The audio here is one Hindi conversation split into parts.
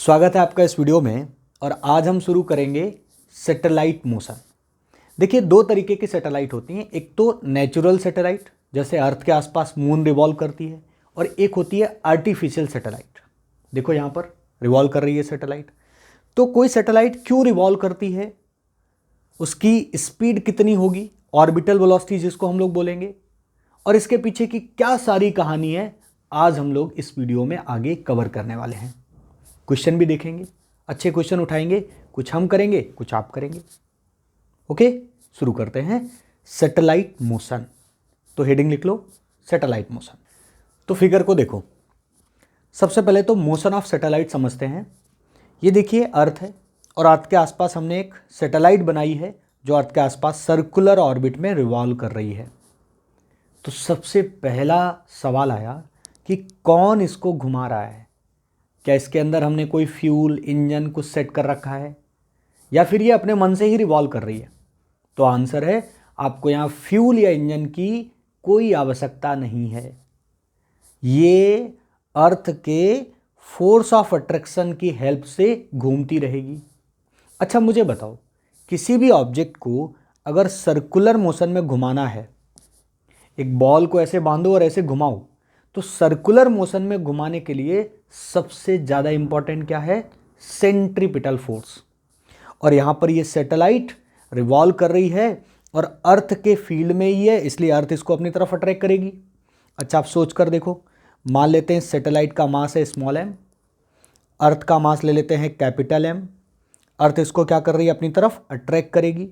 स्वागत है आपका इस वीडियो में। और आज हम शुरू करेंगे सैटेलाइट मोशन। देखिए, दो तरीके की सैटेलाइट होती हैं। एक तो नेचुरल सैटेलाइट, जैसे अर्थ के आसपास मून रिवॉल्व करती है, और एक होती है आर्टिफिशियल सैटेलाइट। देखो यहाँ पर रिवॉल्व कर रही है सैटेलाइट। तो कोई सैटेलाइट क्यों रिवॉल्व करती है, उसकी स्पीड कितनी होगी, ऑर्बिटल वेलोसिटी जिसको हम लोग बोलेंगे, और इसके पीछे की क्या सारी कहानी है, आज हम लोग इस वीडियो में आगे कवर करने वाले हैं। क्वेश्चन भी देखेंगे, अच्छे क्वेश्चन उठाएंगे, कुछ हम करेंगे कुछ आप करेंगे। ओके, शुरू करते हैं। सैटेलाइट मोशन, तो हेडिंग लिख लो, सैटेलाइट मोशन। तो फिगर को देखो। सबसे पहले तो मोशन ऑफ सैटेलाइट समझते हैं। ये देखिए अर्थ है, और अर्थ के आसपास हमने एक सैटेलाइट बनाई है जो अर्थ के आसपास सर्कुलर ऑर्बिट में रिवॉल्व कर रही है। तो सबसे पहला सवाल आया कि कौन इसको घुमा रहा है। क्या इसके अंदर हमने कोई फ्यूल इंजन कुछ सेट कर रखा है, या फिर ये अपने मन से ही रिवॉल्व कर रही है? तो आंसर है, आपको यहाँ फ्यूल या इंजन की कोई आवश्यकता नहीं है। ये अर्थ के फोर्स ऑफ अट्रैक्शन की हेल्प से घूमती रहेगी। अच्छा मुझे बताओ, किसी भी ऑब्जेक्ट को अगर सर्कुलर मोशन में घुमाना है, एक बॉल को ऐसे बांधो और ऐसे घुमाओ, तो सर्कुलर मोशन में घुमाने के लिए सबसे ज़्यादा इंपॉर्टेंट क्या है? Centripetal force. और यहाँ पर ये सैटेलाइट रिवॉल्व कर रही है और अर्थ के फील्ड में ही है, इसलिए अर्थ इसको अपनी तरफ अट्रैक्ट करेगी। अच्छा आप सोच कर देखो, मान लेते हैं सैटेलाइट का मास है स्मॉल m, अर्थ का मास ले लेते हैं कैपिटल M। अर्थ इसको क्या कर रही है? अपनी तरफ अट्रैक्ट करेगी,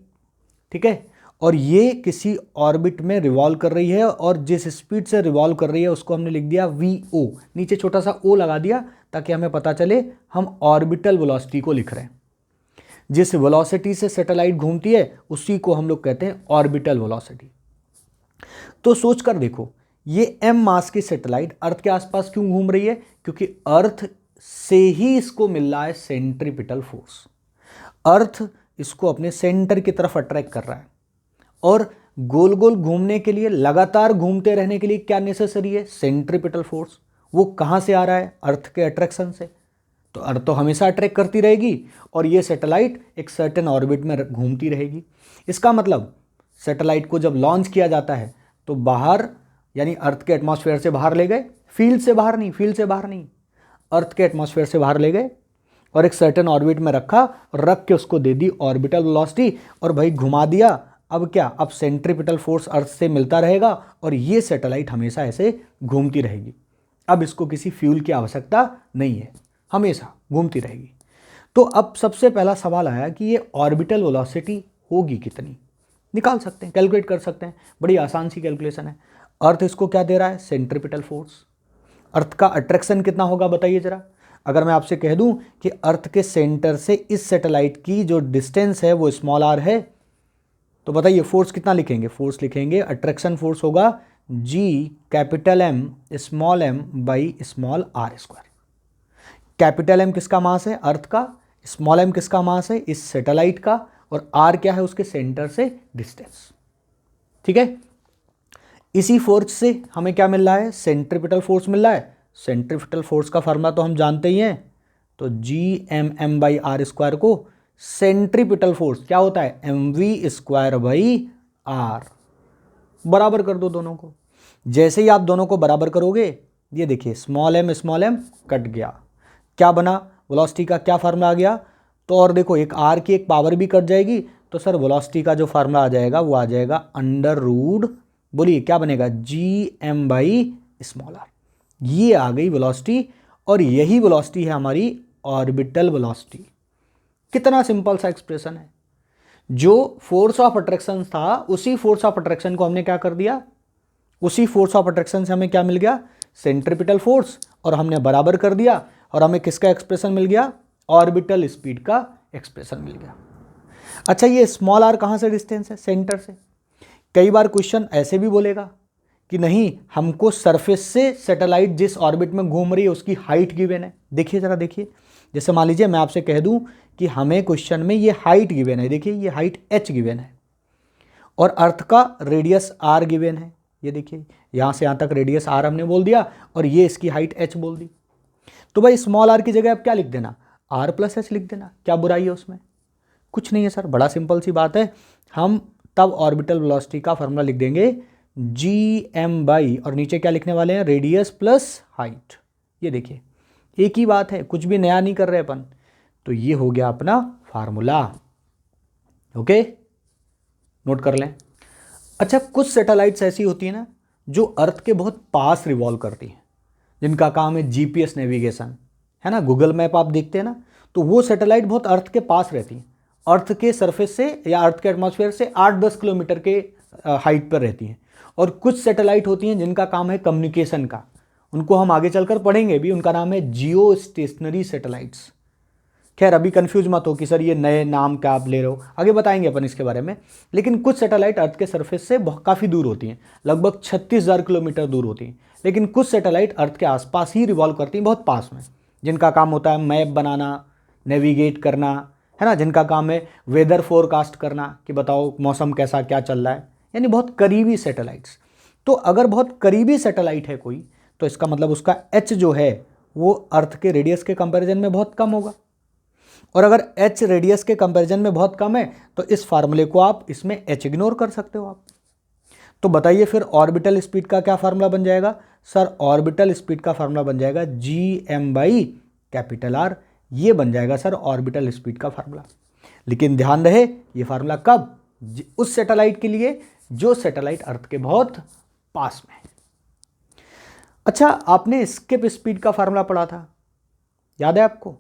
ठीक है। और ये किसी ऑर्बिट में रिवॉल्व कर रही है, और जिस स्पीड से रिवॉल्व कर रही है उसको हमने लिख दिया vo, नीचे छोटा सा o लगा दिया ताकि हमें पता चले हम ऑर्बिटल वेलोसिटी को लिख रहे हैं। जिस वेलोसिटी से सैटेलाइट घूमती है उसी को हम लोग कहते हैं ऑर्बिटल वेलोसिटी। तो सोच कर देखो, ये m मास की सैटेलाइट अर्थ के आसपास क्यों घूम रही है? क्योंकि अर्थ से ही इसको मिल रहा है सेंट्रीपिटल फोर्स। अर्थ इसको अपने सेंटर की तरफ अट्रैक्ट कर रहा है, और गोल गोल घूमने के लिए, लगातार घूमते रहने के लिए क्या नेसेसरी है? Centripetal force. वो कहाँ से आ रहा है? अर्थ के अट्रैक्शन से। तो अर्थ तो हमेशा अट्रैक्ट करती रहेगी, और ये सैटेलाइट एक सर्टेन ऑर्बिट में घूमती रहेगी। इसका मतलब सैटेलाइट को जब लॉन्च किया जाता है तो बाहर, यानी अर्थ के एटमॉस्फेयर से बाहर ले गए, फील्ड से बाहर नहीं, अर्थ के एटमॉस्फेयर से बाहर ले गए और एक सर्टेन ऑर्बिट में रखा, और रख के उसको दे दी ऑर्बिटल वेलोसिटी, और भाई घुमा दिया। अब क्या? अब सेंट्रीपिटल फोर्स अर्थ से मिलता रहेगा और ये सैटेलाइट हमेशा ऐसे घूमती रहेगी। अब इसको किसी फ्यूल की आवश्यकता नहीं है, हमेशा घूमती रहेगी। तो अब सबसे पहला सवाल आया कि ये ऑर्बिटल वेलोसिटी होगी कितनी? निकाल सकते हैं, कैलकुलेट कर सकते हैं, बड़ी आसान सी कैलकुलेशन है। अर्थ इसको क्या दे रहा है? Centripetal force. अर्थ का अट्रैक्शन कितना होगा बताइए जरा। अगर मैं आपसे कह दूं कि अर्थ के सेंटर से इस सैटेलाइट की जो डिस्टेंस है वो स्मॉल r है, तो बताइए फोर्स कितना लिखेंगे? फोर्स लिखेंगे, अट्रैक्शन फोर्स होगा G capital M small m by small r square. Capital M किसका मास है? अर्थ का। स्मॉल m किसका मास है? इस सैटेलाइट का। और r क्या है? उसके सेंटर से डिस्टेंस, ठीक है। इसी फोर्स से हमें क्या मिल रहा है? सेंट्रीपिटल फोर्स मिल रहा है। सेंट्रीपिटल फोर्स का फार्मूला तो हम जानते ही हैं, तो Gmm बाई r स्क्वायर को सेंट्रीपिटल फोर्स क्या होता है? mv square by r। बराबर कर दो दोनों को। जैसे ही आप दोनों को बराबर करोगे, ये देखिए स्मॉल m कट गया, क्या बना? वेलोसिटी का क्या फार्मूला आ गया? तो और देखो, एक r की एक पावर भी कट जाएगी, तो सर वेलोसिटी का जो फार्मूला आ जाएगा वो आ जाएगा अंडर रूट, बोलिए क्या बनेगा? Gm by small r। ये आ गई वेलोसिटी, और यही वेलोसिटी है हमारी ऑर्बिटल वेलोसिटी। कितना सिंपल सा एक्सप्रेशन है। जो फोर्स ऑफ अट्रैक्शन था, उसी फोर्स ऑफ अट्रैक्शन को हमने क्या कर दिया? उसी फोर्स ऑफ अट्रैक्शन से हमें क्या मिल गया? सेंट्रीपिटल फोर्स, और हमने बराबर कर दिया, और हमें किसका एक्सप्रेशन मिल गया? ऑर्बिटल स्पीड का एक्सप्रेशन मिल गया। अच्छा, ये स्मॉल r कहाँ से डिस्टेंस है? सेंटर से। कई बार क्वेश्चन ऐसे भी बोलेगा कि नहीं, हमको सरफेस से सैटेलाइट जिस ऑर्बिट में घूम रही है उसकी हाइट गिवन है। देखिए जरा, देखिए, जैसे मान लीजिए मैं आपसे कह दूं कि हमें क्वेश्चन में ये हाइट गिवन है, देखिए ये हाइट h गिवन है, और अर्थ का रेडियस r गिवन है। ये देखिए यहाँ से यहाँ तक रेडियस r हमने बोल दिया, और ये इसकी हाइट h बोल दी। तो भाई स्मॉल r की जगह आप क्या लिख देना? आर प्लस एच लिख देना, क्या बुराई है उसमें? कुछ नहीं है सर, बड़ा सिंपल सी बात है। हम तब ऑर्बिटल वेलोसिटी का फॉर्मूला लिख देंगे जी एम बाई, और नीचे क्या लिखने वाले हैं, रेडियस प्लस हाइट। ये देखिए एक ही बात है, कुछ भी नया नहीं कर रहे अपन। तो ये हो गया अपना फार्मूला। ओके, नोट कर लें। अच्छा, कुछ सैटेलाइट्स ऐसी होती है ना जो अर्थ के बहुत पास रिवॉल्व करती हैं, जिनका काम है जीपीएस नेविगेशन, है ना। गूगल मैप आप देखते हैं ना, तो वो सैटेलाइट बहुत अर्थ के पास रहती हैं, अर्थ के सरफेस से या अर्थ के एटमॉस्फेयर से 8-10 किलोमीटर के हाइट पर रहती हैं। और कुछ सैटेलाइट होती हैं जिनका काम है कम्युनिकेशन का, उनको हम आगे चलकर पढ़ेंगे भी, उनका नाम है जियो स्टेशनरी सैटेलाइट्स। खैर अभी कंफ्यूज मत हो कि सर ये नए नाम क्या आप ले रहे हो, आगे बताएंगे अपन इसके बारे में। लेकिन कुछ सैटेलाइट अर्थ के सरफेस से काफ़ी दूर होती हैं, लगभग 36,000 किलोमीटर दूर होती हैं। लेकिन कुछ सैटेलाइट अर्थ के आसपास ही रिवॉल्व करती हैं, बहुत पास में, जिनका काम होता है मैप बनाना, नेविगेट करना, है ना, जिनका काम है वेदर फोरकास्ट करना कि बताओ मौसम कैसा क्या चल रहा है, यानी बहुत करीबी सैटेलाइट्स। तो अगर बहुत करीबी सैटेलाइट है कोई, तो इसका मतलब उसका एच जो है वो अर्थ के रेडियस के कंपैरिजन में बहुत कम होगा। और अगर एच रेडियस के कंपैरिजन में बहुत कम है तो इस फार्मूले को आप इसमें एच इग्नोर कर सकते हो आप। तो बताइए फिर ऑर्बिटल स्पीड का क्या फार्मूला बन जाएगा? सर ऑर्बिटल स्पीड का फार्मूला बन जाएगा G M by capital R. ये बन जाएगा सर ऑर्बिटल स्पीड का फार्मूला। लेकिन ध्यान रहे ये फार्मूला कब? उस सैटेलाइट के लिए जो सैटेलाइट अर्थ के बहुत पास में है। अच्छा, आपने एस्केप स्पीड का फार्मूला पढ़ा था, याद है आपको?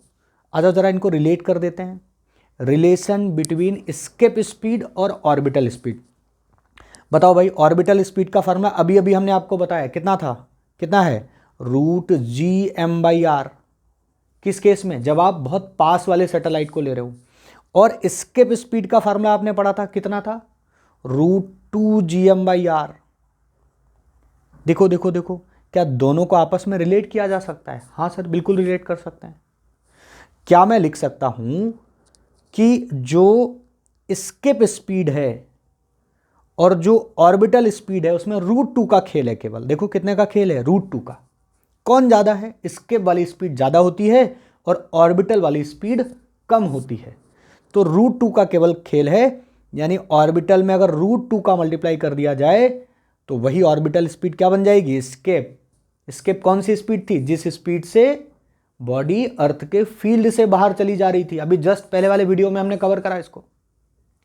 आ जाओ जरा इनको रिलेट कर देते हैं। रिलेशन बिटवीन एस्केप स्पीड और ऑर्बिटल स्पीड। बताओ भाई, ऑर्बिटल स्पीड का फार्मूला अभी अभी हमने आपको बताया, कितना था, कितना है? Root G M by R. किस केस में? जब आप बहुत पास वाले सैटेलाइट को ले रहे हो। और एस्केप स्पीड का फार्मूला आपने पढ़ा था, कितना था? Root 2 G M by R. देखो देखो देखो, क्या दोनों को आपस में रिलेट किया जा सकता है? हाँ सर, बिल्कुल रिलेट कर सकते हैं। क्या मैं लिख सकता हूं कि जो एस्केप स्पीड है और जो ऑर्बिटल स्पीड है उसमें रूट 2 का खेल है केवल। देखो कितने का खेल है? रूट 2 का। कौन ज़्यादा है? एस्केप वाली स्पीड ज़्यादा होती है और ऑर्बिटल वाली स्पीड कम होती है। तो रूट 2 का केवल खेल है, यानी ऑर्बिटल में अगर रूट 2 का मल्टीप्लाई कर दिया जाए तो वही ऑर्बिटल स्पीड क्या बन जाएगी? एस्केप। एस्केप कौन सी स्पीड थी? जिस स्पीड से बॉडी अर्थ के फील्ड से बाहर चली जा रही थी। अभी जस्ट पहले वाले वीडियो में हमने कवर करा इसको,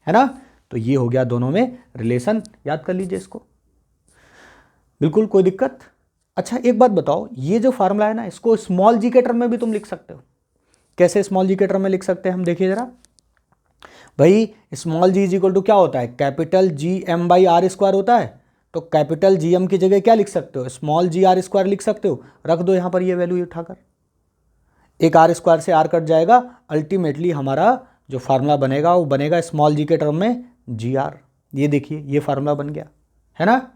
है ना। तो ये हो गया दोनों में रिलेशन, याद कर लीजिए इसको, बिल्कुल कोई दिक्कत। अच्छा एक बात बताओ, ये जो फार्मूला है ना, इसको स्मॉल जी के टर्म में भी तुम लिख सकते हो। कैसे स्मॉल जी के टर्म में लिख सकते हैं हम देखिए जरा। भाई small G is equal to क्या होता है? Capital G M by R square होता है। तो कैपिटल जी एम की जगह क्या लिख सकते हो? स्मॉल जी आर स्क्वायर लिख सकते हो। रख दो यहां पर ये वैल्यू उठाकर, एक आर स्क्वायर से आर कट जाएगा, अल्टीमेटली हमारा जो फार्मूला बनेगा वो बनेगा स्मॉल जी के टर्म में जी आर। ये देखिए ये फार्मूला बन गया, है ना।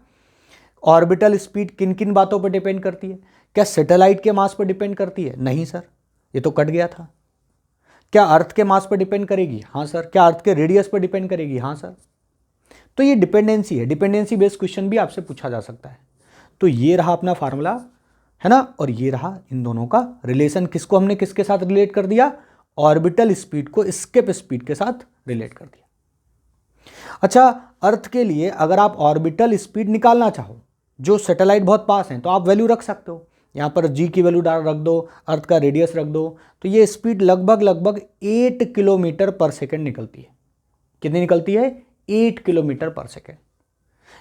ऑर्बिटल स्पीड किन किन बातों पर डिपेंड करती है? क्या सैटेलाइट के मास पर डिपेंड करती है? नहीं सर, ये तो कट गया था। क्या अर्थ के मास पर डिपेंड करेगी? हाँ सर। क्या अर्थ के रेडियस पर डिपेंड करेगी? हाँ सर। तो ये डिपेंडेंसी है, डिपेंडेंसी बेस्ड क्वेश्चन भी आपसे पूछा जा सकता है। तो ये रहा अपना फार्मूला, है ना, और ये रहा इन दोनों का रिलेशन। किसको हमने किसके साथ रिलेट कर दिया? ऑर्बिटल स्पीड को एस्केप स्पीड के साथ रिलेट कर दिया। अच्छा, अर्थ के लिए अगर आप ऑर्बिटल स्पीड निकालना चाहो, जो सैटेलाइट बहुत पास हैं, तो आप वैल्यू रख सकते हो। यहाँ पर जी की वैल्यू रख दो, अर्थ का रेडियस रख दो, तो ये स्पीड लगभग 8 किलोमीटर पर सेकेंड निकलती है। कितनी निकलती है? 8 किलोमीटर पर सेकेंड।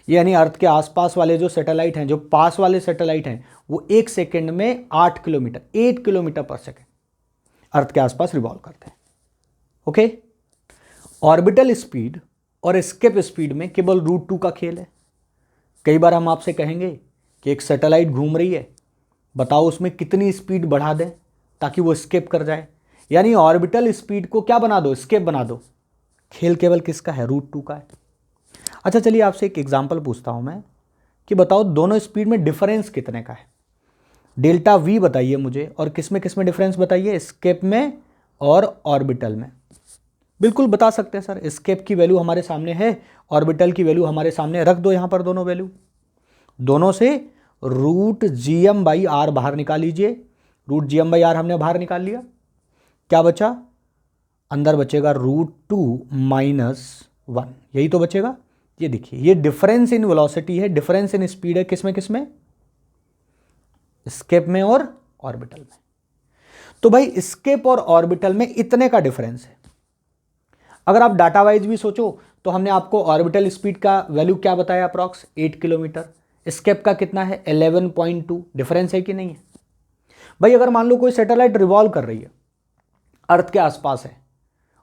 यानी अर्थ के आसपास वाले जो सैटेलाइट हैं, जो पास वाले सैटेलाइट हैं, वो 1 सेकेंड में 8 किलोमीटर, 8 किलोमीटर पर सेकेंड अर्थ के आसपास रिवॉल्व करते हैं। ओके, ऑर्बिटल स्पीड और एस्केप स्पीड में केवल रूट 2 का खेल है। कई बार हम आपसे कहेंगे कि एक सैटेलाइट घूम रही है, बताओ उसमें कितनी स्पीड बढ़ा दें ताकि वो एस्केप कर जाए। यानी ऑर्बिटल स्पीड को क्या बना दो? एस्केप बना दो। खेल केवल किसका है? रूट 2 का है। अच्छा चलिए आपसे एक एग्जांपल पूछता हूं मैं कि बताओ दोनों स्पीड में डिफरेंस कितने का है? डेल्टा वी बताइए मुझे, और किस में डिफरेंस बताइए? एस्केप में और ऑर्बिटल में। बिल्कुल बता सकते हैं सर, एस्केप की वैल्यू हमारे सामने है, ऑर्बिटल की वैल्यू हमारे सामने, रख दो यहां पर दोनों वैल्यू। दोनों से root G M by R बाहर निकाल लीजिए। Root G M by R हमने बाहर निकाल लिया। क्या बचा, अंदर बचेगा √2 - 1, यही तो बचेगा। ये देखिए, ये डिफरेंस इन वेलोसिटी है, डिफरेंस इन स्पीड है, किसमें किसमें, स्केप में और ऑर्बिटल में। तो भाई स्केप और ऑर्बिटल में इतने का डिफरेंस है। अगर आप डाटा वाइज भी सोचो तो हमने आपको ऑर्बिटल स्पीड का वैल्यू क्या बताया, अप्रॉक्स 8 किलोमीटर, स्केप का कितना है 11.2, डिफरेंस है कि नहीं है। भाई अगर मान लो कोई सैटेलाइट रिवॉल्व कर रही है, अर्थ के आसपास है,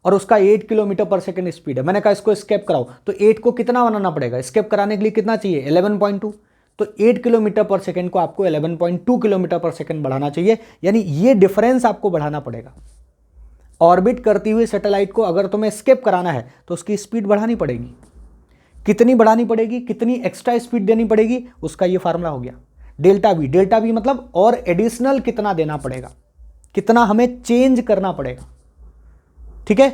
और उसका 8 किलोमीटर पर सेकंड स्पीड है, मैंने कहा इसको स्केप कराओ, तो 8 को कितना बनाना पड़ेगा, स्केप कराने के लिए कितना चाहिए 11.2, तो 8 किलोमीटर पर सेकंड को आपको 11.2 किलोमीटर पर सेकंड बढ़ाना चाहिए, यानी ये डिफरेंस आपको बढ़ाना पड़ेगा। ऑर्बिट करती हुई सैटेलाइट को अगर तुम्हें स्केप कराना है तो उसकी स्पीड बढ़ानी पड़ेगी, कितनी बढ़ानी पड़ेगी, कितनी एक्स्ट्रा स्पीड देनी पड़ेगी, उसका ये फार्मूला हो गया डेल्टा वी। डेल्टा वी मतलब और एडिशनल कितना देना पड़ेगा, कितना हमें चेंज करना पड़ेगा, ठीक है।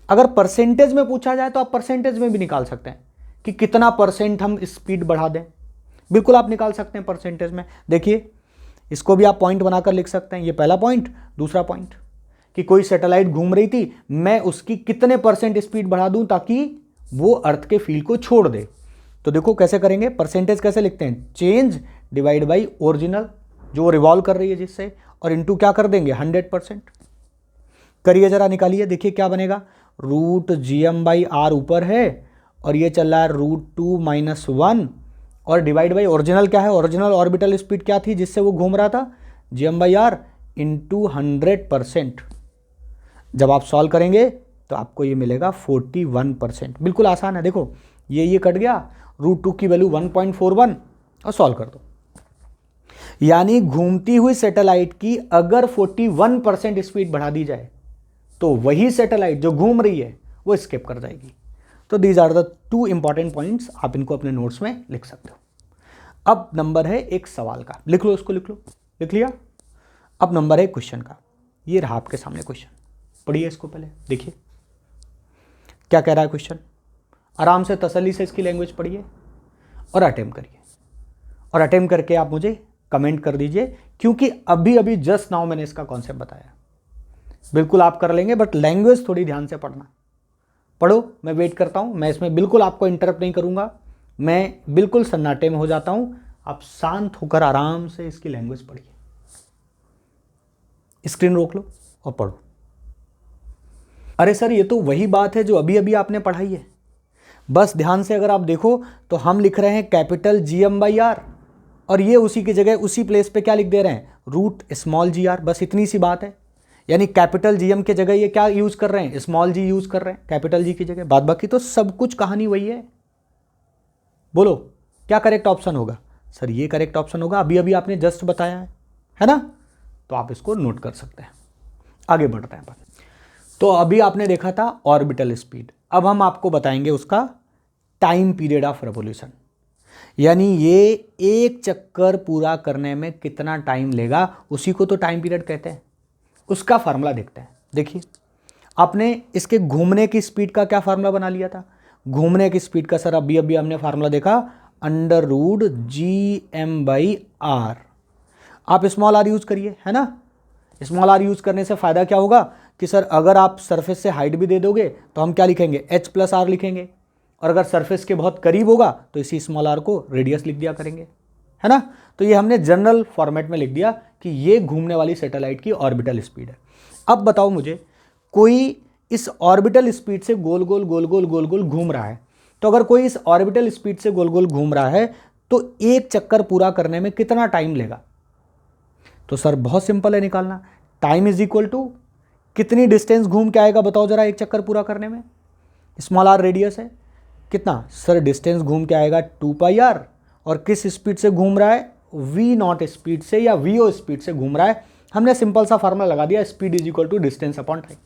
अगर परसेंटेज में पूछा जाए तो आप परसेंटेज में भी निकाल सकते हैं कि कितना परसेंट हम स्पीड बढ़ा दें, बिल्कुल आप निकाल सकते हैं परसेंटेज में। देखिए इसको भी आप पॉइंट बनाकर लिख सकते हैं, ये पहला पॉइंट। दूसरा पॉइंट कि कोई सैटेलाइट घूम रही थी, मैं उसकी कितने परसेंट स्पीड बढ़ा दूं ताकि वो अर्थ के फील्ड को छोड़ दे। तो देखो कैसे करेंगे, परसेंटेज कैसे लिखते हैं, चेंज डिवाइड बाई ओरिजिनल जो रिवॉल्व कर रही है जिससे, और इनटू क्या कर देंगे 100%। करिए जरा, निकालिए, देखिए क्या बनेगा, √GM/r ऊपर है और ये चल रहा है √2 - 1, और डिवाइड बाई ओरिजिनल क्या है, ओरिजिनल ऑर्बिटल स्पीड क्या थी जिससे वो घूम रहा था, GM/r इंटू 100%। जब आप सॉल्व करेंगे तो आपको ये मिलेगा 41%। बिल्कुल आसान है, देखो ये कट गया, √2 की वैल्यू 1.41 और सॉल्व कर दो। यानी घूमती हुई सैटेलाइट की अगर 41% स्पीड बढ़ा दी जाए तो वही सैटेलाइट जो घूम रही है वो स्केप कर जाएगी। तो these are the 2 important points, आप इनको अपने नोट्स में लिख सकते हो। अब नंबर है एक सवाल का, लिख लो इसको, लिख लो, लिख लिया। अब नंबर है क्वेश्चन का, ये रहा आपके सामने क्वेश्चन, पढ़िए इसको पहले, देखिए क्या कह रहा है क्वेश्चन, आराम से तसल्ली से इसकी लैंग्वेज पढ़िए और अटेम्प्ट करिए, और अटेम्प्ट करके आप मुझे कमेंट कर दीजिए, क्योंकि अभी अभी जस्ट नाउ मैंने इसका कॉन्सेप्ट बताया। बिल्कुल आप कर लेंगे, बट लैंग्वेज थोड़ी ध्यान से पढ़ना। पढ़ो, मैं वेट करता हूँ, मैं इसमें बिल्कुल आपको इंटरप्ट नहीं करूँगा, मैं बिल्कुल सन्नाटे में हो जाता हूँ, आप शांत होकर आराम से इसकी लैंग्वेज पढ़िए। स्क्रीन रोक लो और पढ़ो। अरे सर ये तो वही बात है जो अभी अभी आपने पढ़ाई है, बस ध्यान से अगर आप देखो तो हम लिख रहे हैं कैपिटल GM/r, और ये उसी की जगह उसी प्लेस पे क्या लिख दे रहे हैं, √g r, बस इतनी सी बात है। यानी कैपिटल GM के जगह ये क्या यूज कर रहे हैं, स्मॉल g यूज कर रहे हैं कैपिटल G की जगह, बात बाकी तो सब कुछ कहानी वही है। बोलो क्या करेक्ट ऑप्शन होगा, सर ये करेक्ट ऑप्शन होगा, अभी अभी आपने जस्ट बताया है ना, तो आप इसको नोट कर सकते हैं। आगे बढ़ते हैं अपन। तो अभी आपने देखा था ऑर्बिटल स्पीड, अब हम आपको बताएंगे उसका टाइम पीरियड ऑफ रेवोल्यूशन, यानी ये एक चक्कर पूरा करने में कितना टाइम लेगा, उसी को तो टाइम पीरियड कहते हैं। उसका फार्मूला देखते हैं। देखिए आपने इसके घूमने की स्पीड का क्या फार्मूला बना लिया था, घूमने की स्पीड का सर अभी अभी हमने फार्मूला देखा √GM/r। आप स्मॉल r यूज करिए, है ना, स्मॉल r यूज करने से फायदा क्या होगा कि सर अगर आप सरफेस से हाइट भी दे दोगे तो हम क्या लिखेंगे h+r लिखेंगे, और अगर सरफेस के बहुत करीब होगा तो इसी स्मॉल r को रेडियस लिख दिया करेंगे, है ना। तो ये हमने जनरल फॉर्मेट में लिख दिया कि ये घूमने वाली सैटेलाइट की ऑर्बिटल स्पीड है। अब बताओ मुझे, कोई इस ऑर्बिटल स्पीड से गोल गोल गोल गोल गोल गोल घूम रहा है, तो अगर कोई इस ऑर्बिटल स्पीड से गोल गोल घूम रहा है तो एक चक्कर पूरा करने में कितना टाइम लेगा, तो सर बहुत सिंपल है निकालना, टाइम इज इक्वल टू कितनी डिस्टेंस घूम के आएगा बताओ जरा एक चक्कर पूरा करने में, स्मॉल r रेडियस है, कितना सर डिस्टेंस घूम के आएगा 2πr, और किस स्पीड से घूम रहा है v0 स्पीड से या vo स्पीड से घूम रहा है। हमने सिंपल सा फार्मूला लगा दिया, speed is equal to distance upon time,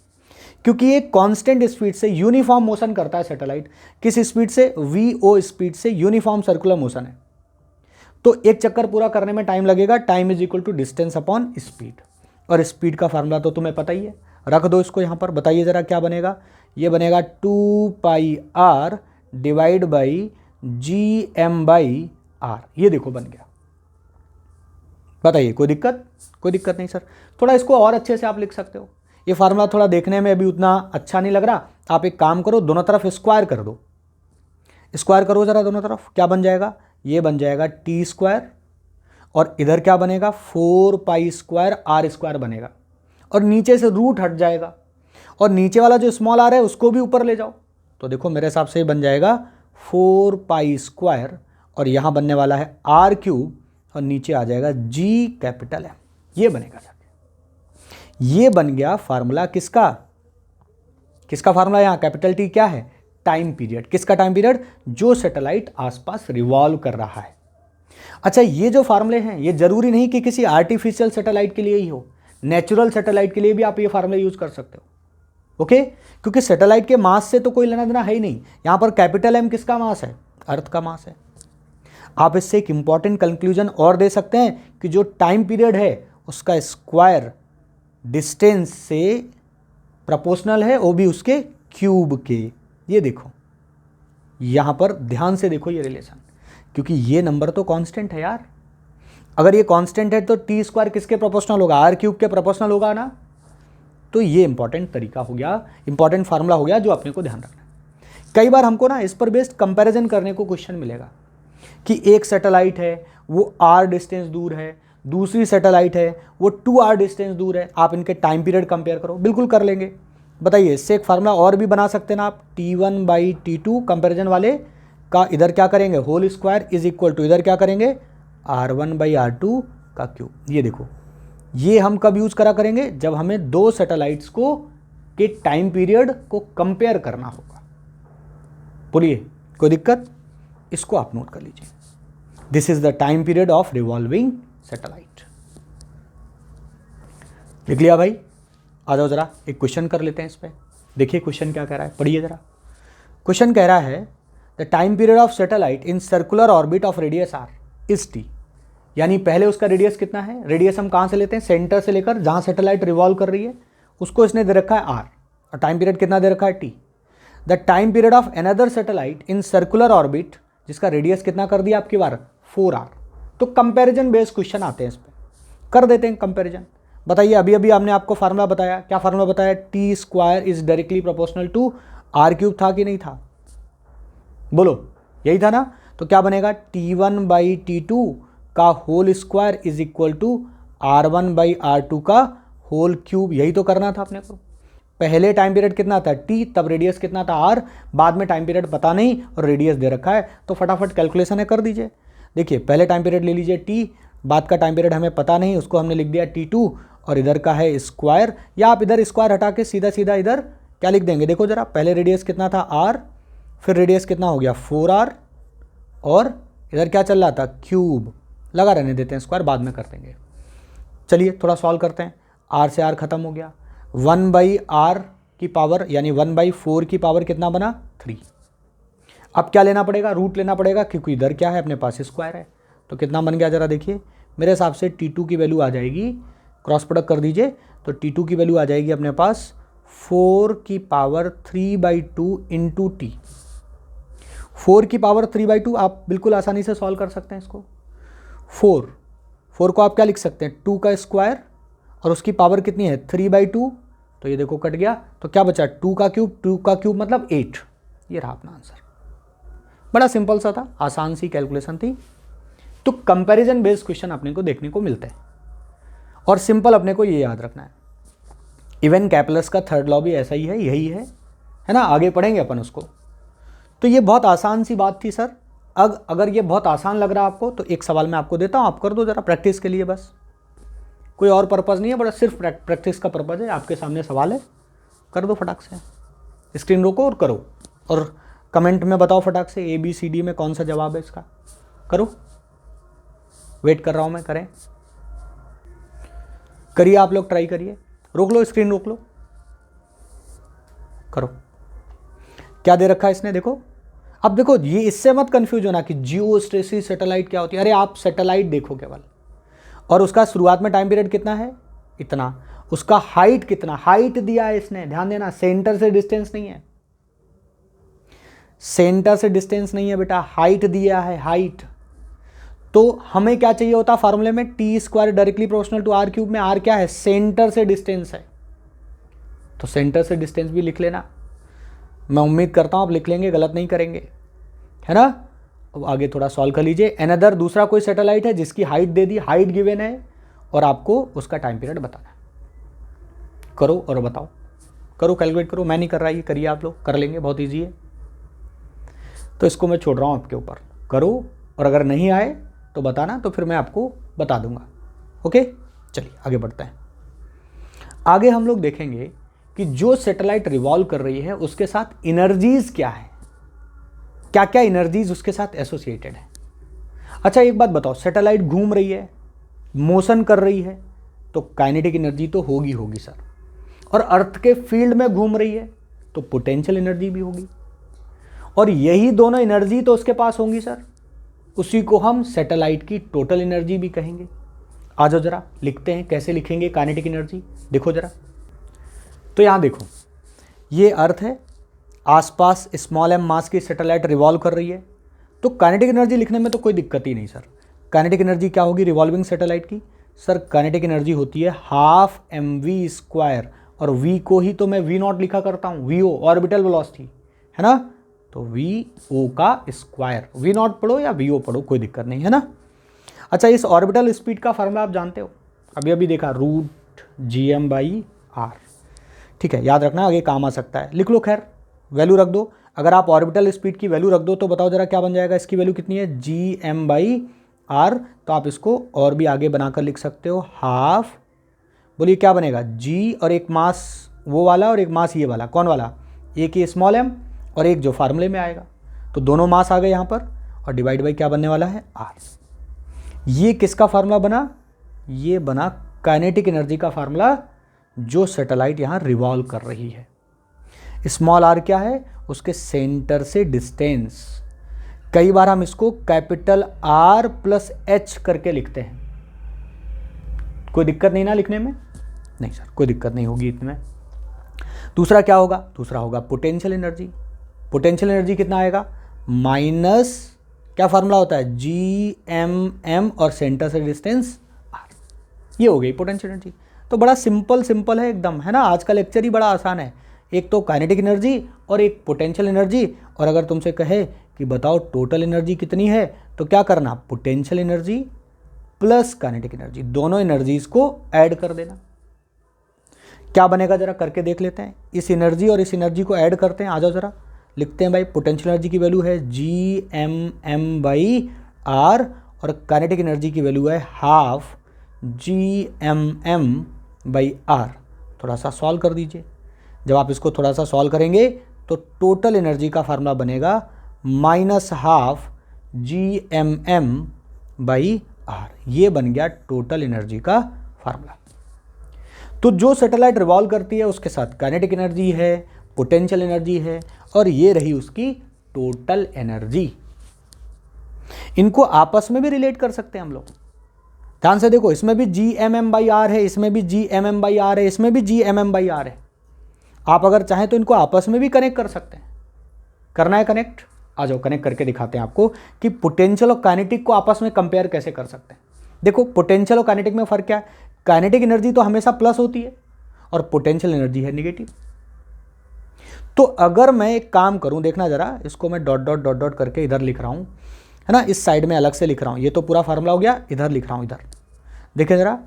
क्योंकि ये कांस्टेंट स्पीड से यूनिफॉर्म मोशन करता है सैटेलाइट, किस स्पीड से vo स्पीड से यूनिफॉर्म सर्कुलर मोशन है, तो एक चक्कर पूरा करने में टाइम लगेगा, time is equal to distance upon speed, और स्पीड का फार्मूला तो तुम्हें पता ही है, रख दो इसको यहाँ पर, बताइए जरा क्या बनेगा, ये बनेगा 2πr डिवाइड बाई GM/r, ये देखो बन गया। बताइए कोई दिक्कत, कोई दिक्कत नहीं सर, थोड़ा इसको और अच्छे से आप लिख सकते हो, ये फार्मूला थोड़ा देखने में अभी उतना अच्छा नहीं लग रहा, आप एक काम करो, दोनों तरफ स्क्वायर कर दो। स्क्वायर करो जरा दोनों तरफ, क्या बन जाएगा, ये बन जाएगा टी स्क्वायर और इधर क्या बनेगा 4 पाई स्क्वायर आर स्क्वायर बनेगा और नीचे से रूट हट जाएगा और नीचे वाला जो स्मॉल आर है उसको भी ऊपर ले जाओ, तो देखो मेरे हिसाब से बन जाएगा 4 पाई स्क्वायर और यहाँ बनने वाला है आर क्यूब और नीचे आ जाएगा जी कैपिटल एम। ये बनेगा जाके, ये बन गया फार्मूला किसका, किसका फार्मूला, यहाँ कैपिटल टी क्या है, टाइम पीरियड। किसका टाइम पीरियड, जो सैटेलाइट आसपास रिवॉल्व कर रहा है। अच्छा, ये जो फार्मूले हैं ये जरूरी नहीं कि किसी आर्टिफिशियल सैटेलाइट के लिए ही हो, नेचुरल सैटेलाइट के लिए भी आप ये फार्मूले यूज कर सकते हो। ओके, क्योंकि सैटेलाइट के मास से तो कोई लेना देना है ही नहीं, यहां पर कैपिटल एम किसका मास है, अर्थ का मास है। आप इससे एक इंपॉर्टेंट कंक्लूजन और दे सकते हैं कि जो टाइम पीरियड है उसका स्क्वायर डिस्टेंस से प्रोपोर्शनल है, वो भी उसके क्यूब के। ये देखो यहां पर ध्यान से देखो ये रिलेशन, क्योंकि ये नंबर तो कांस्टेंट है यार। अगर ये कांस्टेंट है तो टी स्क्वायर किसके प्रोपोर्शनल होगा, आर क्यूब के प्रोपोर्शनल होगा ना। तो ये इंपॉर्टेंट तरीका हो गया, इंपॉर्टेंट फार्मूला हो गया जो अपने को ध्यान रखना है। कई बार हमको ना इस पर बेस्ड कंपैरिजन करने को क्वेश्चन मिलेगा कि एक सैटेलाइट है वो आर डिस्टेंस दूर है, दूसरी सैटेलाइट है वो 2r डिस्टेंस दूर है, आप इनके टाइम पीरियड कंपेयर करो। बिल्कुल कर लेंगे, बताइए इससे एक फार्मूला और भी बना सकते हैं ना आप, T1/T2 कंपेरिजन वाले का इधर क्या करेंगे whole square is equal to इधर क्या करेंगे R1/R2 का क्यूब। ये देखो ये हम कब यूज करा करेंगे, जब हमें दो सैटेलाइट्स को के टाइम पीरियड को कंपेयर करना होगा। बोलिए कोई दिक्कत, इसको आप नोट कर लीजिए। This is the time period of revolving satellite. लिख लिया भाई, आ जाओ जरा एक क्वेश्चन कर लेते हैं इस पे। देखिए क्वेश्चन क्या कह रहा है, पढ़िए जरा। क्वेश्चन कह रहा है the time period of satellite in circular orbit of radius R is T. यानी पहले उसका रेडियस कितना है, रेडियस हम कहाँ से लेते हैं, सेंटर से लेकर जहाँ सैटेलाइट रिवॉल्व कर रही है उसको इसने दे रखा है आर, और टाइम पीरियड कितना दे रखा है T. The time period of another satellite in circular orbit, जिसका रेडियस कितना कर दिया आपकी बार 4r। तो कंपैरिजन बेस्ड क्वेश्चन आते हैं इस पर, कर देते हैं कंपैरिजन। बताइए अभी अभी हमने आपको फार्मूला बताया, क्या फार्मूला बताया, T square is directly proportional to R cube, था कि नहीं था, बोलो यही था ना। तो क्या बनेगा T1/T2 का whole square is equal to R1/R2 का होल क्यूब। यही तो करना था अपने को। पहले टाइम पीरियड कितना था t, तब रेडियस कितना था r, बाद में टाइम पीरियड पता नहीं और रेडियस दे रखा है, तो फटाफट कैलकुलेशन है कर दीजिए। देखिए पहले टाइम पीरियड ले लीजिए t, बाद का टाइम पीरियड हमें पता नहीं, उसको हमने लिख दिया T2 और इधर का है स्क्वायर, या आप इधर स्क्वायर हटा के सीधा सीधा इधर क्या लिख देंगे, देखो जरा पहले रेडियस कितना था r, फिर रेडियस कितना हो गया 4r और इधर क्या चल रहा था क्यूब, लगा रहने देते हैं, स्क्वायर बाद में कर देंगे। चलिए थोड़ा सॉल्व करते हैं। r से r खत्म हो गया, 1/r की पावर यानी 1/4 की पावर कितना बना 3। अब क्या लेना पड़ेगा, रूट लेना पड़ेगा, क्योंकि इधर क्या है अपने पास स्क्वायर है। तो कितना बन गया जरा देखिए, मेरे हिसाब से T2 की वैल्यू आ जाएगी, क्रॉस प्रोडक्ट कर दीजिए, तो T2 की वैल्यू आ जाएगी अपने पास 4 की पावर 3/2 इंटू टी। 4 की पावर 3/2 आप बिल्कुल आसानी से सॉल्व कर सकते हैं इसको। 4 को आप क्या लिख सकते हैं 2 का स्क्वायर और उसकी पावर कितनी है 3/2, तो ये देखो कट गया, तो क्या बचा 2 का क्यूब मतलब 8। ये रहा अपना आंसर। बड़ा सिंपल सा था, आसान सी कैलकुलेशन थी। तो कंपैरिजन बेस्ड क्वेश्चन अपने को देखने को मिलता है और सिंपल अपने को ये याद रखना है। इवन कैपलस का थर्ड लॉ भी ऐसा ही है, यही है ना, आगे पढ़ेंगे अपन उसको। तो ये बहुत आसान सी बात थी सर। अगर ये बहुत आसान लग रहा है आपको तो एक सवाल मैं आपको देता हूँ, आप कर दो जरा प्रैक्टिस के लिए, बस कोई और पर्पज़ नहीं है, बड़ा सिर्फ प्रैक्टिस का पर्पज़ है। आपके सामने सवाल है, कर दो फटाक से, स्क्रीन रोको और करो, और कमेंट में बताओ फटाक से ABCD में कौन सा जवाब है इसका, करो, वेट कर रहा हूँ मैं, करें, करिए आप लोग, ट्राई करिए, रोक लो स्क्रीन, रोक लो, करो। क्या दे रखा है इसने, देखो। अब देखो ये इससे मत कंफ्यूज होना कि जियोस्टेसिस सैटेलाइट क्या होती है, अरे आप सैटेलाइट देखो केवल, और उसका शुरुआत में टाइम पीरियड कितना है इतना, उसका हाइट कितना, हाइट दिया है इसने, ध्यान देना, सेंटर से डिस्टेंस नहीं है, सेंटर से डिस्टेंस नहीं है बेटा, हाइट दिया है, हाइट। तो हमें क्या चाहिए होता फार्मूले में, T square directly proportional to R cube में आर क्या है, सेंटर से डिस्टेंस है। तो सेंटर से डिस्टेंस भी लिख लेना। मैं उम्मीद करता हूँ आप लिख लेंगे, गलत नहीं करेंगे, है ना। अब आगे थोड़ा सॉल्व कर लीजिए। अनदर दूसरा कोई सैटेलाइट है जिसकी हाइट दे दी, हाइट गिवन है और आपको उसका टाइम पीरियड बताना है। करो और बताओ, करो कैलकुलेट करो। मैं नहीं कर रहा, ये करिए, आप लोग कर लेंगे, बहुत ईजी है। तो इसको मैं छोड़ रहा हूँ आपके ऊपर, करो और अगर नहीं आए तो बताना, तो फिर मैं आपको बता दूंगा। ओके, चलिए आगे बढ़ते हैं। आगे हम लोग देखेंगे कि जो सैटेलाइट रिवॉल्व कर रही है उसके साथ एनर्जीज क्या है, क्या क्या एनर्जीज उसके साथ एसोसिएटेड है। अच्छा एक बात बताओ, सैटेलाइट घूम रही है, मोशन कर रही है, तो काइनेटिक एनर्जी तो होगी सर। और अर्थ के फील्ड में घूम रही है तो पोटेंशियल एनर्जी भी होगी, और यही दोनों एनर्जी तो उसके पास होंगी सर। उसी को हम सैटेलाइट की टोटल एनर्जी भी कहेंगे। आ जाओ जरा लिखते हैं, कैसे लिखेंगे काइनेटिक एनर्जी, देखो जरा। तो यहां देखो, ये अर्थ है, आसपास स्मॉल एम मास की सैटेलाइट रिवॉल्व कर रही है, तो काइनेटिक एनर्जी लिखने में तो कोई दिक्कत ही नहीं सर। काइनेटिक एनर्जी क्या होगी रिवॉल्विंग सैटेलाइट की? सर काइनेटिक एनर्जी होती है हाफ mv², और v को ही तो मैं v0 लिखा करता हूँ, vo ऑर्बिटल वेलोसिटी, है ना। तो vo का स्क्वायर, v0 पढ़ो या vo पढ़ो, कोई दिक्कत नहीं, है ना। अच्छा, इस ऑर्बिटल स्पीड का फार्मूला आप जानते हो, अभी अभी देखा, √gm/r। ठीक है, याद रखना, आगे काम आ सकता है, लिख लो, खैर वैल्यू रख दो। अगर आप ऑर्बिटल स्पीड की वैल्यू रख दो तो बताओ जरा क्या बन जाएगा, इसकी वैल्यू कितनी है, gm/r। तो आप इसको और भी आगे बनाकर लिख सकते हो, हाफ, बोलिए क्या बनेगा, g और एक मास वो वाला और एक मास ये वाला, कौन वाला, एक ये स्मॉल m और एक जो फार्मूले में आएगा, तो दोनों मास आ गए यहाँ पर, और डिवाइड बाई क्या बनने वाला है, r। ये किसका फार्मूला बना, ये बना काइनेटिक एनर्जी का फार्मूला, जो सैटेलाइट यहाँ रिवॉल्व कर रही है। स्मॉल r क्या है, उसके सेंटर से डिस्टेंस। कई बार हम इसको कैपिटल R + H करके लिखते हैं, कोई दिक्कत नहीं ना लिखने में, नहीं सर कोई दिक्कत नहीं होगी इसमें। दूसरा क्या होगा, दूसरा होगा पोटेंशियल एनर्जी। पोटेंशियल एनर्जी कितना आएगा, माइनस क्या फार्मूला होता है, gm और सेंटर से डिस्टेंस r। ये हो गई पोटेंशियल एनर्जी। तो बड़ा सिंपल है एकदम, है ना। आज का लेक्चर ही बड़ा आसान है, एक तो काइनेटिक एनर्जी और एक पोटेंशियल एनर्जी। और अगर तुमसे कहे कि बताओ टोटल एनर्जी कितनी है, तो क्या करना, potential energy plus kinetic energy, दोनों एनर्जीज को ऐड कर देना। क्या बनेगा जरा करके देख लेते हैं। इस एनर्जी और इस एनर्जी को ऐड करते हैं, आ जाओ जरा लिखते हैं भाई। पोटेंशियल एनर्जी की वैल्यू है gmm/r और काइनेटिक एनर्जी की वैल्यू है हाफ gmm/r। थोड़ा सा सॉल्व कर दीजिए। जब आप इसको थोड़ा सा सॉल्व करेंगे तो टोटल एनर्जी का फार्मूला बनेगा -12 gmm/r। ये बन गया टोटल एनर्जी का फार्मूला। तो जो सैटेलाइट रिवॉल्व करती है उसके साथ काइनेटिक एनर्जी है, पोटेंशियल एनर्जी है, और ये रही उसकी टोटल एनर्जी। इनको आपस में भी रिलेट कर सकते हैं हम लोग। ध्यान से देखो, इसमें भी gmm/r है, इसमें भी gmm/r है, इसमें भी gmm/r है। आप अगर चाहें तो इनको आपस में भी कनेक्ट कर सकते हैं। करना है कनेक्ट, आ जाओ कनेक्ट करके दिखाते हैं आपको कि पोटेंशियल और काइनेटिक को आपस में कंपेयर कैसे कर सकते हैं। देखो पोटेंशियल और काइनेटिक में फ़र्क क्या है, काइनेटिक एनर्जी तो हमेशा प्लस होती है और पोटेंशियल एनर्जी है नेगेटिव। तो अगर मैं एक काम करूं, देखना जरा, इसको मैं डॉट डॉट डॉट डॉट करके इधर लिख रहा हूं, है ना, इस साइड में अलग से लिख रहा हूं, ये तो पूरा फार्मूला हो गया, इधर लिख रहा हूं, इधर देखिए जरा।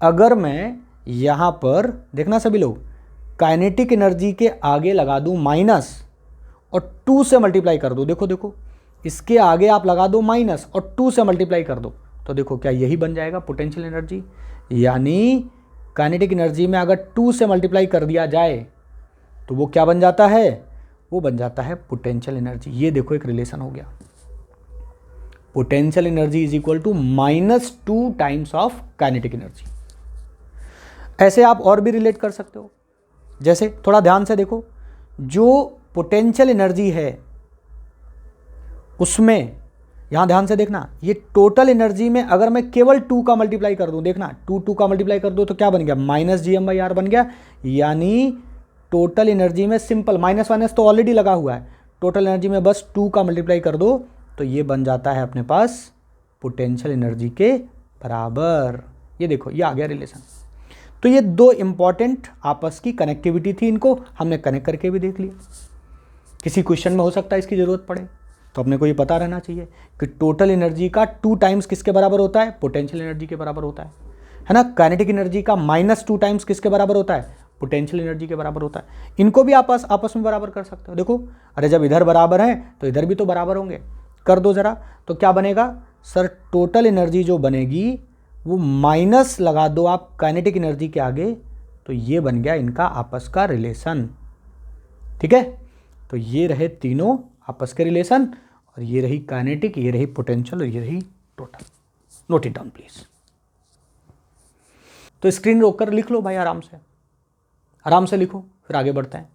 अगर मैं यहां पर, देखना सभी लोग, काइनेटिक एनर्जी के आगे लगा दूं माइनस और 2 से मल्टीप्लाई कर दो, देखो देखो, इसके आगे आप लगा दो माइनस और 2 से मल्टीप्लाई कर दो, तो देखो क्या यही बन जाएगा पोटेंशियल एनर्जी। यानी काइनेटिक एनर्जी में अगर 2 से मल्टीप्लाई कर दिया जाए तो वो क्या बन जाता है, वो बन जाता है पोटेंशियल एनर्जी। ये देखो एक रिलेशन हो गया, potential energy is equal to -2 times of kinetic energy. ऐसे आप और भी रिलेट कर सकते हो। जैसे थोड़ा ध्यान से देखो, जो पोटेंशियल एनर्जी है उसमें, यहां ध्यान से देखना, ये टोटल एनर्जी में अगर मैं केवल 2 का मल्टीप्लाई कर दूं, देखना 2 का मल्टीप्लाई कर दो तो क्या बन गया, -gm/r बन गया। यानी टोटल एनर्जी में सिंपल माइनस माइनस तो ऑलरेडी लगा हुआ है, टोटल एनर्जी में बस 2 का मल्टीप्लाई कर दो तो ये बन जाता है अपने पास पोटेंशियल एनर्जी के बराबर। ये देखो ये आ गया रिलेशन। तो ये दो इंपॉर्टेंट आपस की कनेक्टिविटी थी, इनको हमने कनेक्ट करके भी देख लिया। किसी क्वेश्चन में हो सकता है इसकी ज़रूरत पड़े, तो अपने को ये पता रहना चाहिए कि टोटल एनर्जी का 2 टाइम्स किसके बराबर होता है, पोटेंशियल एनर्जी के बराबर होता है ना। काइनेटिक एनर्जी का -2 टाइम्स किसके बराबर होता है, पोटेंशियल एनर्जी के बराबर होता है। इनको भी आपस में बराबर कर सकते हो। देखो, अरे जब इधर बराबर है तो इधर भी तो बराबर होंगे, कर दो ज़रा, तो क्या बनेगा सर, टोटल एनर्जी जो बनेगी वो माइनस लगा दो आप काइनेटिक एनर्जी के आगे, तो ये बन गया इनका आपस का रिलेशन। ठीक है, तो ये रहे तीनों आपस के रिलेशन, और ये रही काइनेटिक, ये रही पोटेंशियल, और ये रही total. Note it down please. तो स्क्रीन रोक कर लिख लो भाई, आराम से लिखो, फिर आगे बढ़ते हैं।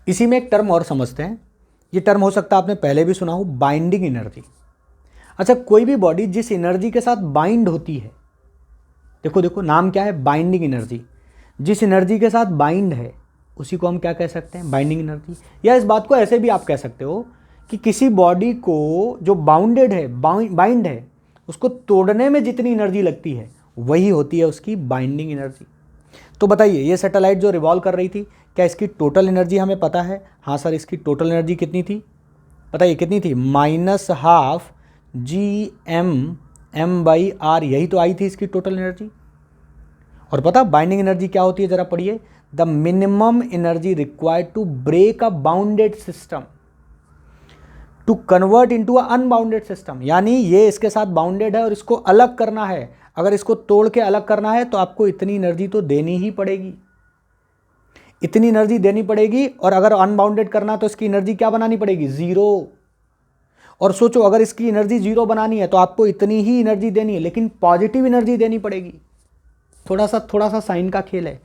इसी में एक टर्म और समझते हैं। ये टर्म हो सकता है आपने पहले भी सुना हो, बाइंडिंग एनर्जी। अच्छा, कोई भी बॉडी जिस एनर्जी के साथ बाइंड होती है, देखो नाम क्या है, बाइंडिंग एनर्जी। जिस एनर्जी के साथ बाइंड है उसी को हम क्या कह सकते हैं, बाइंडिंग एनर्जी। या इस बात को ऐसे भी आप कह सकते हो कि किसी बॉडी को जो बाउंडेड है, बाइंड है, उसको तोड़ने में जितनी एनर्जी लगती है वही होती है उसकी बाइंडिंग एनर्जी। तो बताइए, ये सैटेलाइट जो रिवॉल्व कर रही थी, क्या इसकी टोटल एनर्जी हमें पता है? हाँ सर, इसकी टोटल एनर्जी कितनी थी, बताइए कितनी थी, -12 Gm/r, यही तो आई थी इसकी टोटल एनर्जी। और पता बाइंडिंग एनर्जी क्या होती है, जरा पढ़िए, the minimum energy required to break a bounded system to convert into a unbounded system. यानी ये इसके साथ बाउंडेड है और इसको अलग करना है, अगर इसको तोड़ के अलग करना है तो आपको इतनी एनर्जी तो देनी ही पड़ेगी, इतनी एनर्जी देनी पड़ेगी। और अगर अनबाउंडेड करना तो इसकी एनर्जी क्या बनानी पड़ेगी, 0। और सोचो, अगर इसकी एनर्जी 0 बनानी है तो आपको इतनी ही एनर्जी देनी है, लेकिन पॉजिटिव एनर्जी देनी पड़ेगी। थोड़ा सा साइन का खेल है।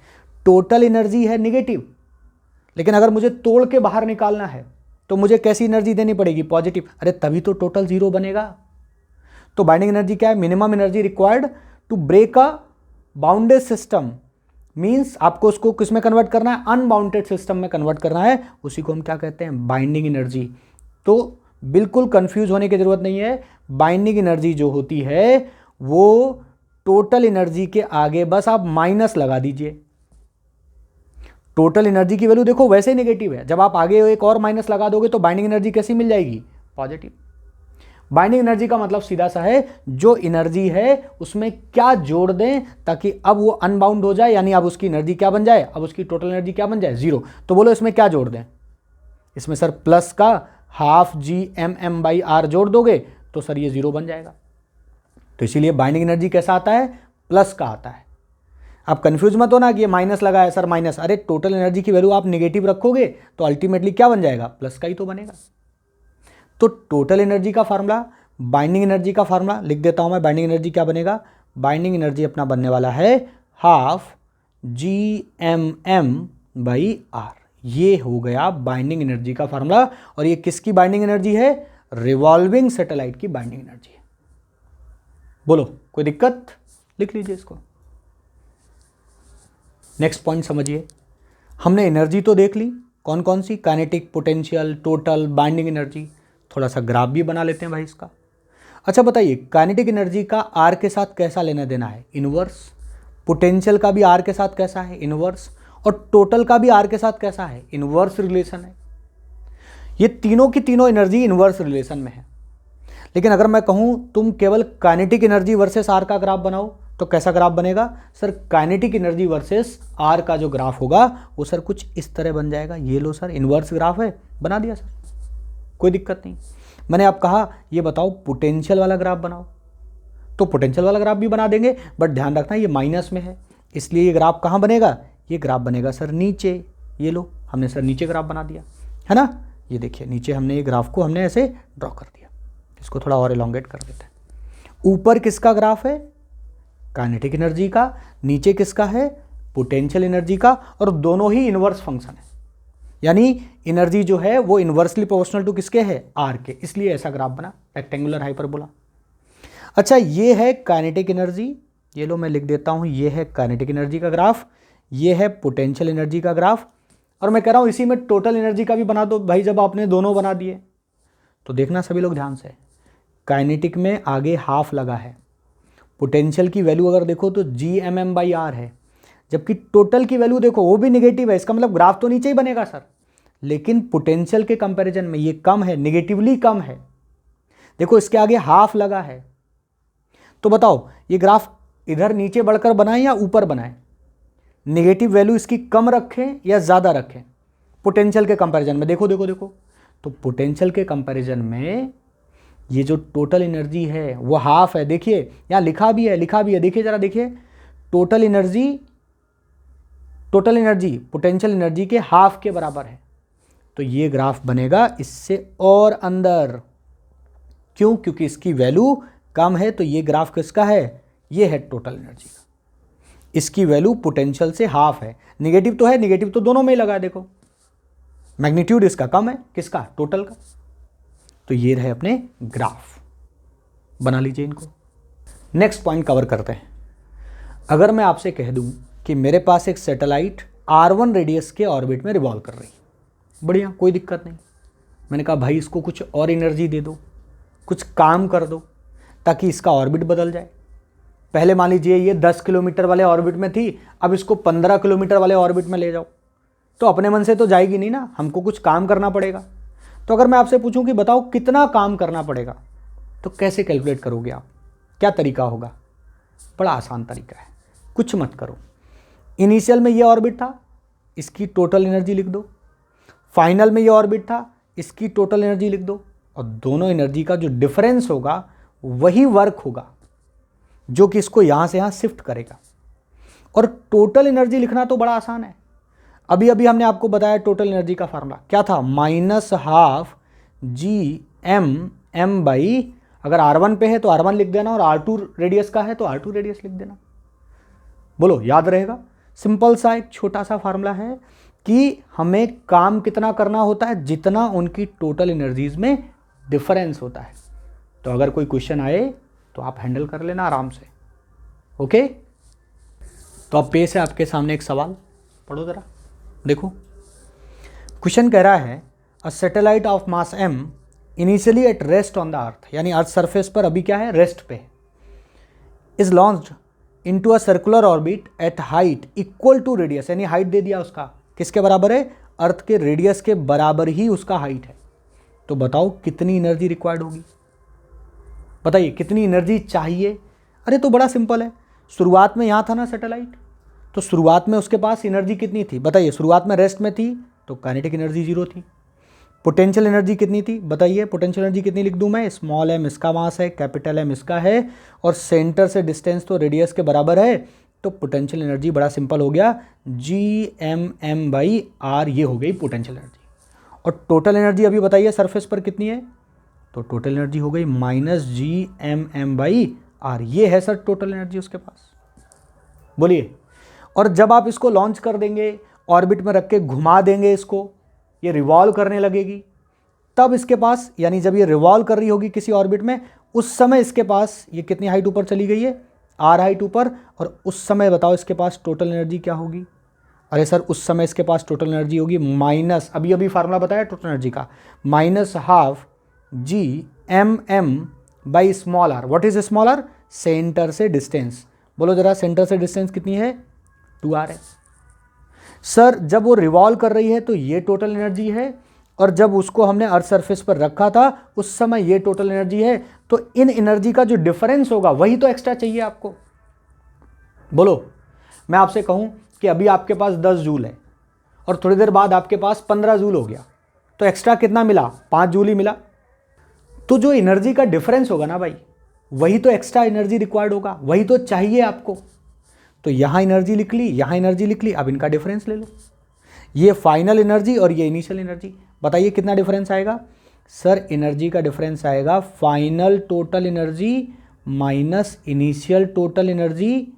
टोटल एनर्जी है नेगेटिव, लेकिन अगर मुझे तोड़ के बाहर निकालना है तो मुझे कैसी एनर्जी देनी पड़ेगी, पॉजिटिव। अरे तभी तो टोटल 0 बनेगा। तो बाइंडिंग एनर्जी क्या है, minimum energy required to break a bounded system, means आपको उसको किस में कन्वर्ट करना है, अनबाउंडेड सिस्टम में कन्वर्ट करना है, उसी को हम क्या कहते हैं, बाइंडिंग एनर्जी। तो बिल्कुल कंफ्यूज होने की जरूरत नहीं है। बाइंडिंग एनर्जी जो होती है वो टोटल एनर्जी के आगे बस आप माइनस लगा दीजिए। टोटल एनर्जी की वैल्यू देखो वैसे ही नेगेटिव है, जब आप आगे एक और माइनस लगा दोगे तो बाइंडिंग एनर्जी कैसी मिल जाएगी, पॉजिटिव। बाइंडिंग एनर्जी का मतलब सीधा सा है, जो एनर्जी है उसमें क्या जोड़ दें ताकि अब वो अनबाउंड हो जाए, यानी अब उसकी एनर्जी क्या बन जाए, अब उसकी टोटल एनर्जी क्या बन जाए, 0। तो बोलो इसमें क्या जोड़ दें, इसमें सर प्लस का ½ Gmm/r जोड़ दोगे तो सर ये 0 बन जाएगा। तो इसीलिए बाइंडिंग एनर्जी कैसा आता है, प्लस का आता है। आप कंफ्यूज मत हो ना कि ये माइनस लगा है सर, माइनस, अरे टोटल एनर्जी की वैल्यू आप नेगेटिव रखोगे तो अल्टीमेटली क्या बन जाएगा, प्लस का ही तो बनेगा। तो टोटल एनर्जी का फार्मूला, बाइंडिंग एनर्जी का फार्मूला लिख देता हूं मैं। बाइंडिंग एनर्जी क्या बनेगा, बाइंडिंग एनर्जी अपना बनने वाला है ½ Gmm/r। ये हो गया बाइंडिंग एनर्जी का फार्मूला। और ये किसकी बाइंडिंग एनर्जी है, रिवॉल्विंग सैटेलाइट की बाइंडिंग एनर्जी है। बोलो कोई दिक्कत, लिख लीजिए इसको। नेक्स्ट पॉइंट समझिए, हमने एनर्जी तो देख ली, कौन कौन सी, kinetic, potential, total, binding energy. थोड़ा सा ग्राफ भी बना लेते हैं भाई इसका। अच्छा बताइए, काइनेटिक एनर्जी का आर के साथ कैसा लेना देना है, इनवर्स। पोटेंशियल का भी आर के साथ कैसा है, इनवर्स। और टोटल का भी आर के साथ कैसा है, इनवर्स रिलेशन है। ये तीनों की तीनों एनर्जी इनवर्स रिलेशन में है। लेकिन अगर मैं कहूं तुम केवल काइनेटिक एनर्जी वर्सेस आर का ग्राफ बनाओ तो कैसा ग्राफ बनेगा, sir kinetic energy versus R का जो ग्राफ होगा वो सर कुछ इस तरह बन जाएगा। ये लो सर, इनवर्स ग्राफ है, बना दिया सर, कोई दिक्कत नहीं। मैंने आप कहा ये बताओ पोटेंशियल वाला ग्राफ बनाओ, तो पोटेंशियल वाला ग्राफ भी बना देंगे, बट ध्यान रखना ये माइनस में है, इसलिए ये ग्राफ कहाँ बनेगा, ये ग्राफ बनेगा सर नीचे। ये लो, हमने सर नीचे ग्राफ बना दिया है ना। ये देखिए नीचे हमने ये ग्राफ को हमने ऐसे ड्रॉ कर दिया। इसको थोड़ा और एलोंगेट कर देते हैं। ऊपर किसका ग्राफ है, काइनेटिक एनर्जी का, नीचे किसका है, पोटेंशियल एनर्जी का, और दोनों ही इनवर्स फंक्शन है, यानी एनर्जी जो है वो इनवर्सली प्रोपोर्शनल टू किसके है, आर के, इसलिए ऐसा ग्राफ बना, रेक्टेंगुलर हाइपरबोला। अच्छा ये है काइनेटिक एनर्जी, ये लो मैं लिख देता हूँ, ये है काइनेटिक एनर्जी का ग्राफ, ये है पोटेंशियल एनर्जी का ग्राफ। और मैं कह रहा हूँ इसी में टोटल एनर्जी का भी बना दो भाई। जब आपने दोनों बना दिए तो देखना सभी लोग ध्यान से, काइनेटिक में आगे हाफ लगा है, पोटेंशियल की वैल्यू अगर देखो तो Gmm/r है, जबकि टोटल की वैल्यू देखो वो भी निगेटिव है। इसका मतलब ग्राफ तो नीचे ही बनेगा सर, लेकिन पोटेंशियल के कंपैरिजन में ये कम है, निगेटिवली कम है। देखो इसके आगे हाफ लगा है, तो बताओ ये ग्राफ इधर नीचे बढ़कर बनाए या ऊपर बनाए? नेगेटिव वैल्यू इसकी कम रखें या ज़्यादा रखें पोटेंशियल के कंपैरिजन में? देखो देखो देखो, तो पोटेंशियल के कंपैरिजन में ये जो टोटल एनर्जी है वो हाफ है। देखिए यहाँ लिखा भी है, देखिए ज़रा देखिए, टोटल एनर्जी पोटेंशियल एनर्जी के हाफ के बराबर है। तो ये ग्राफ बनेगा इससे और अंदर। क्यों? क्योंकि इसकी वैल्यू कम है। तो ये ग्राफ किसका है? ये है टोटल एनर्जी का। इसकी वैल्यू पोटेंशियल से हाफ है। नेगेटिव तो है, नेगेटिव तो दोनों में ही लगा है। देखो मैग्नीट्यूड इसका कम है, किसका? टोटल का। तो ये रहे अपने ग्राफ, बना लीजिए इनको। नेक्स्ट पॉइंट कवर करते हैं। अगर मैं आपसे कह दूं कि मेरे पास एक सैटेलाइट R1 रेडियस के ऑर्बिट में रिवॉल्व कर रही, बढ़िया, कोई दिक्कत नहीं। मैंने कहा भाई इसको कुछ और एनर्जी दे दो, कुछ काम कर दो ताकि इसका ऑर्बिट बदल जाए। पहले मान लीजिए ये 10 किलोमीटर वाले ऑर्बिट में थी, अब इसको 15 किलोमीटर वाले ऑर्बिट में ले जाओ, तो अपने मन से तो जाएगी नहीं ना, हमको कुछ काम करना पड़ेगा। तो अगर मैं आपसे पूछूं कि बताओ कितना काम करना पड़ेगा, तो कैसे कैलकुलेट करोगे आप? क्या तरीका होगा? बड़ा आसान तरीका है, कुछ मत करो। इनिशियल में ये ऑर्बिट था, इसकी टोटल एनर्जी लिख दो। फाइनल में ये ऑर्बिट था, इसकी टोटल एनर्जी लिख दो। और दोनों एनर्जी का जो डिफरेंस होगा वही वर्क होगा जो कि इसको यहाँ से यहाँ शिफ्ट करेगा। और टोटल एनर्जी लिखना तो बड़ा आसान है। अभी अभी हमने आपको बताया टोटल एनर्जी का फार्मूला क्या था? -12 Gmm/, अगर R1 पे है तो R1 लिख देना, और R2 रेडियस का है तो R2 रेडियस लिख देना। बोलो याद रहेगा? सिंपल सा एक छोटा सा फार्मूला है कि हमें काम कितना करना होता है, जितना उनकी टोटल एनर्जीज में डिफरेंस होता है। तो अगर कोई क्वेश्चन आए तो आप हैंडल कर लेना आराम से। ओके, तो अब पेश है आपके सामने एक सवाल, पढ़ो जरा। देखो क्वेश्चन कह रहा है a satellite of mass m initially at rest on the earth, यानी अर्थ सरफेस पर अभी क्या है? रेस्ट पे, is launched into a circular orbit at height equal to radius, यानी हाइट दे दिया उसका किसके बराबर है? अर्थ के रेडियस के बराबर ही उसका हाइट है। तो बताओ कितनी एनर्जी रिक्वायर्ड होगी? बताइए कितनी एनर्जी चाहिए? अरे तो बड़ा सिंपल है, शुरुआत में यहाँ था ना सैटेलाइट, तो शुरुआत में उसके पास एनर्जी कितनी थी? बताइए, शुरुआत में रेस्ट में थी तो काइनेटिक एनर्जी 0 थी। पोटेंशियल एनर्जी कितनी थी? बताइए पोटेंशियल एनर्जी कितनी लिख दूं मैं? स्मॉल m इसका मास है, कैपिटल M इसका है, और सेंटर से डिस्टेंस तो रेडियस के बराबर है। तो पोटेंशियल एनर्जी बड़ा सिंपल हो गया, Gmm/r, ये हो गई पोटेंशियल एनर्जी। और टोटल एनर्जी अभी बताइए सरफेस पर कितनी है? तो टोटल एनर्जी हो गई -Gmm/r, ये है सर टोटल एनर्जी उसके पास। बोलिए, और जब आप इसको लॉन्च कर देंगे, ऑर्बिट में रख के घुमा देंगे इसको, ये रिवॉल्व करने लगेगी, तब इसके पास, यानी जब ये रिवॉल्व कर रही होगी किसी ऑर्बिट में, उस समय इसके पास ये कितनी हाइट ऊपर चली गई है? r हाइट ऊपर। और उस समय बताओ इसके पास टोटल एनर्जी क्या होगी? अरे सर उस समय इसके पास टोटल एनर्जी होगी माइनस, अभी अभी फार्मूला बताया टोटल एनर्जी का, -12 Gmm/r। What is small r? Centre से डिस्टेंस। बोलो जरा, सेंटर से डिस्टेंस कितनी है? 2r है। सर जब वो रिवॉल्व कर रही है तो ये टोटल एनर्जी है, और जब उसको हमने अर्थ सरफेस पर रखा था उस समय ये टोटल एनर्जी है। तो इन एनर्जी का जो डिफरेंस होगा वही तो एक्स्ट्रा चाहिए आपको। बोलो, मैं आपसे कहूं कि अभी आपके पास 10 जूल है और थोड़ी देर बाद आपके पास 15 जूल हो गया, तो एक्स्ट्रा कितना मिला? 5 जूल ही मिला। तो जो एनर्जी का डिफरेंस होगा ना भाई, वही तो एक्स्ट्रा एनर्जी रिक्वायर्ड होगा, वही तो चाहिए आपको। तो यहाँ एनर्जी लिख ली, यहाँ एनर्जी लिख ली, अब इनका डिफरेंस ले लो। ये फाइनल एनर्जी और ये इनिशियल एनर्जी, बताइए कितना डिफरेंस आएगा? सर एनर्जी का डिफरेंस आएगा final total energy minus initial total energy,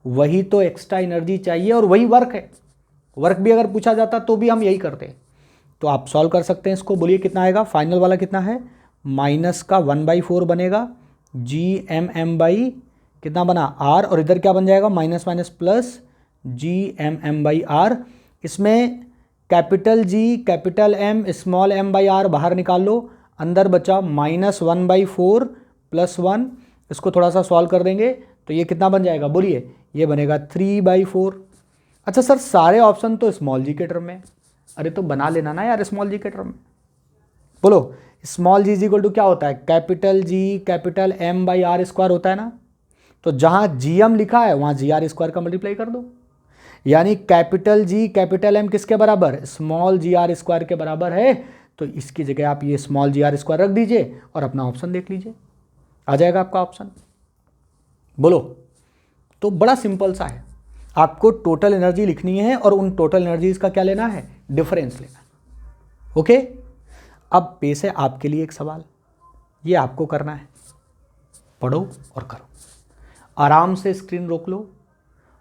वही तो एक्स्ट्रा एनर्जी चाहिए और वही वर्क है। वर्क भी अगर पूछा जाता तो भी हम यही करते। तो आप सॉल्व कर सकते हैं इसको। बोलिए कितना आएगा? फाइनल वाला कितना है? माइनस का 1/4 बनेगा, Gmm/ कितना बना? r, और इधर क्या बन जाएगा? Minus minus plus Gmm/r। इसमें capital G capital M small m/r बाहर निकाल लो, अंदर बचा -1/4 + 1। इसको थोड़ा सा सॉल्व कर देंगे तो ये कितना बन जाएगा बोलिए, ये बनेगा 3/4। अच्छा सर सारे ऑप्शन तो स्मॉल जी के टर्म में, अरे तो बना लेना ना यार स्मॉल जी के टर्म में। बोलो small G is equal to क्या होता है, capital G capital M by R square होता है ना, तो जहाँ जी एम लिखा है वहाँ जी आर स्क्वायर का मल्टीप्लाई कर दो, यानी कैपिटल जी कैपिटल एम किसके बराबर, स्मॉल जी आर स्क्वायर के बराबर है। तो इसकी जगह आप ये स्मॉल जी आर स्क्वायर रख दीजिए और अपना ऑप्शन देख लीजिए, आ जाएगा आपका ऑप्शन। बोलो, तो बड़ा सिंपल सा है, आपको टोटल एनर्जी लिखनी है और उन टोटल एनर्जीज का क्या लेना है, डिफरेंस लेना है। ओके, अब पेश है आपके लिए एक सवाल, ये आपको करना है, पढ़ो और करो, आराम से स्क्रीन रोक लो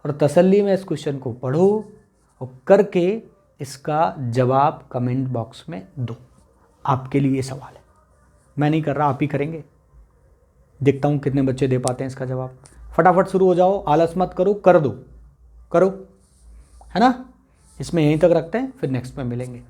और तसल्ली में इस क्वेश्चन को पढ़ो और करके इसका जवाब कमेंट बॉक्स में दो। आपके लिए ये सवाल है, मैं नहीं कर रहा, आप ही करेंगे। देखता हूँ कितने बच्चे दे पाते हैं इसका जवाब। फटाफट शुरू हो जाओ, आलस मत करो, कर दो, करो, है ना। इसमें यहीं तक रखते हैं, फिर नेक्स्ट में मिलेंगे।